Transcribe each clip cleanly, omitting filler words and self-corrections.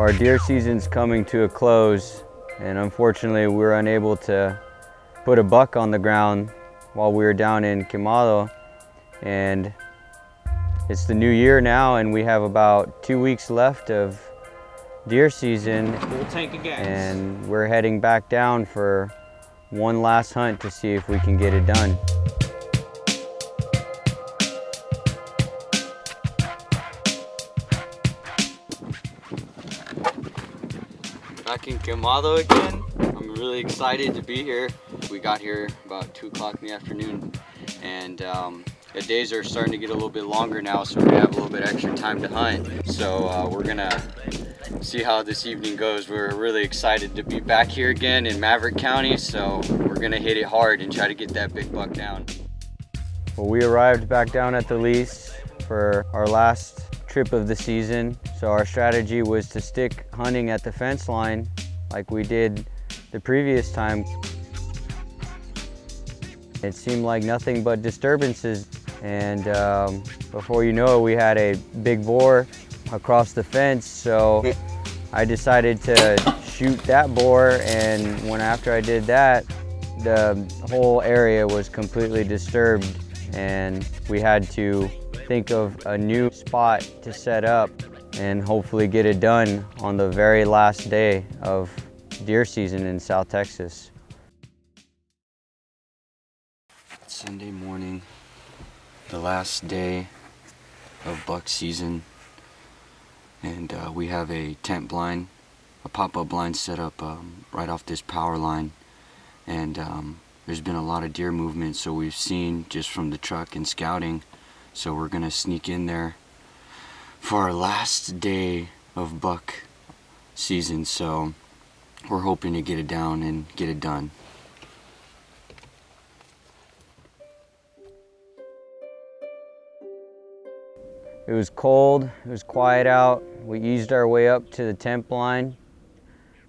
Our deer season's coming to a close, and unfortunately we were unable to put a buck on the ground while we were down in Quemado. And it's the new year now, and we have about 2 weeks left of deer season. Full tank of gas. And we're heading back down for one last hunt to see if we can get it done. Back in Quemado again. I'm really excited to be here. We got here about 2 o'clock in the afternoon, and the days are starting to get a little bit longer now, so we have a little bit extra time to hunt. So we're gonna see how this evening goes. We're really excited to be back here again in Maverick County, so we're gonna hit it hard and try to get that big buck down. Well, we arrived back down at the lease for our last trip of the season. So our strategy was to stick hunting at the fence line like we did the previous time. It seemed like nothing but disturbances, and before you know it, we had a big boar across the fence. So I decided to shoot that boar, and after I did that, the whole area was completely disturbed, and we had to think of a new spot to set up and hopefully get it done on the very last day of deer season in South Texas. Sunday morning, the last day of buck season, and we have a tent blind, a pop-up blind set up right off this power line, and there's been a lot of deer movement, so we've seen just from the truck and scouting. So we're gonna sneak in there for our last day of buck season. So we're hoping to get it down and get it done. It was cold, it was quiet out. We eased our way up to the tent blind,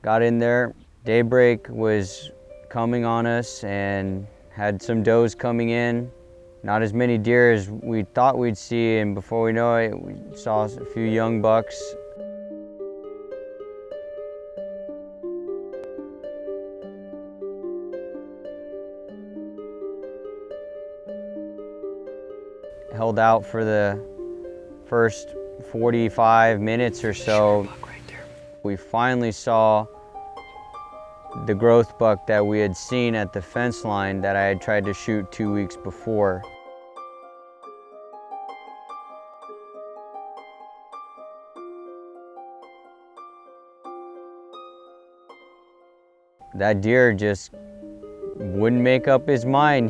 got in there. Daybreak was coming on us and had some does coming in. Not as many deer as we thought we'd see, and before we know it, we saw a few young bucks. Held out for the first 45 minutes or so. We finally saw the growth buck that we had seen at the fence line that I had tried to shoot 2 weeks before. That deer just wouldn't make up his mind.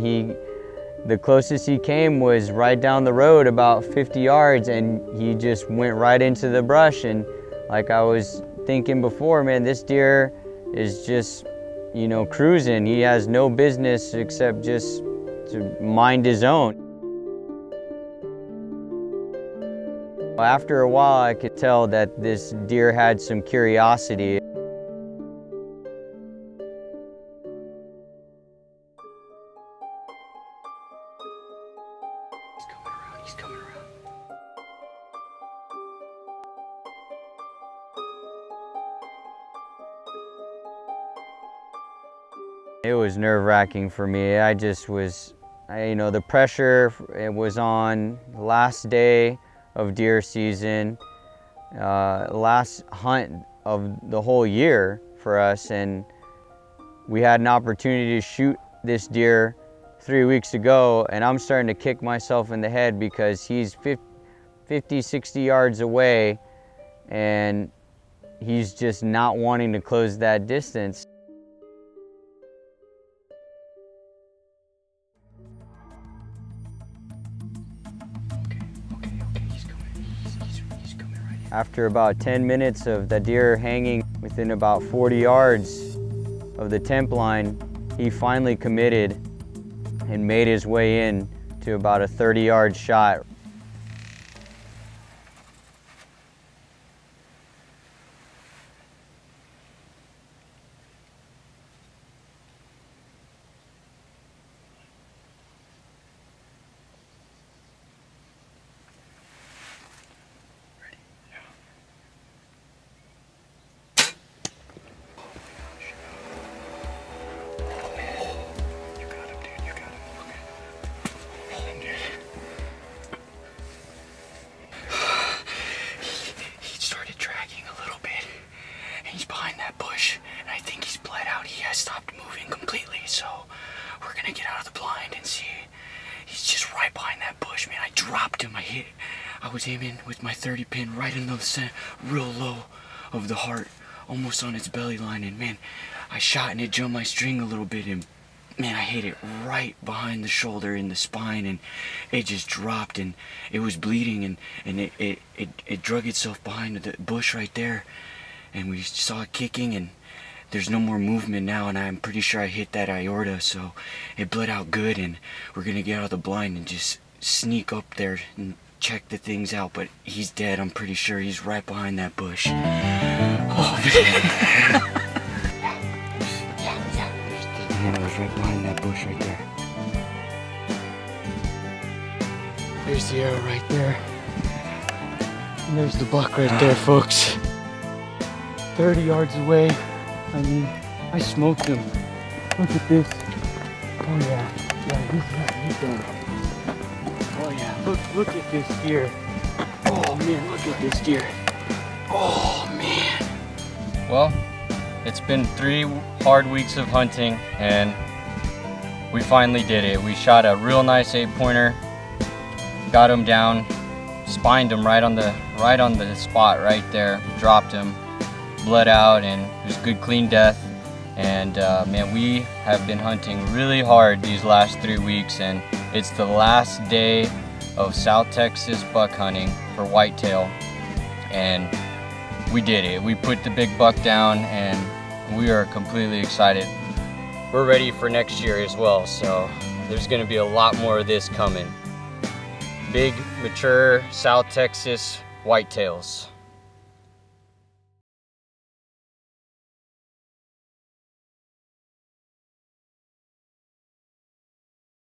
The closest he came was right down the road about 50 yards, and he just went right into the brush. And like I was thinking before, man, this deer is just, you know, cruising. He has no business except just to mind his own. After a while, I could tell that this deer had some curiosity. He's coming around. It was nerve-wracking for me. I just was, you know, the pressure, it was on the last day of deer season, last hunt of the whole year for us, and we had an opportunity to shoot this deer 3 weeks ago, and I'm starting to kick myself in the head because he's 50, 60 yards away, and he's just not wanting to close that distance. After about 10 minutes of the deer hanging within about 40 yards of the tent blind, he finally committed and made his way in to about a 30-yard shot. right behind that bush, man. I dropped him. I was aiming with my 30 pin right in the center, real low of the heart, almost on its belly line, and man, I shot and it jumped my string a little bit, and man, I hit it right behind the shoulder in the spine, and it just dropped, and it was bleeding, and it drug itself behind the bush right there, and we saw it kicking, and there's no more movement now, and I'm pretty sure I hit that aorta, so it bled out good, and we're gonna get out of the blind and just sneak up there and check the things out, but he's dead. I'm pretty sure he's right behind that bush. Oh man. Yeah, it was right behind that bush right there. There's the arrow right there. And there's the buck right there, folks. 30 yards away. I mean, I smoked him. Look at this. Oh yeah. Yeah, he's done. Oh yeah, look at this deer. Oh man, look at this deer. Oh man. Well, it's been 3 hard weeks of hunting, and we finally did it. We shot a real nice 8-pointer, got him down, spined him right on the spot right there, dropped him, bled out, and it was a good clean death. And man, we have been hunting really hard these last 3 weeks, and it's the last day of South Texas buck hunting for whitetail, and we did it. We put the big buck down, and we are completely excited. We're ready for next year as well, so there's gonna be a lot more of this coming. Big, mature South Texas whitetails.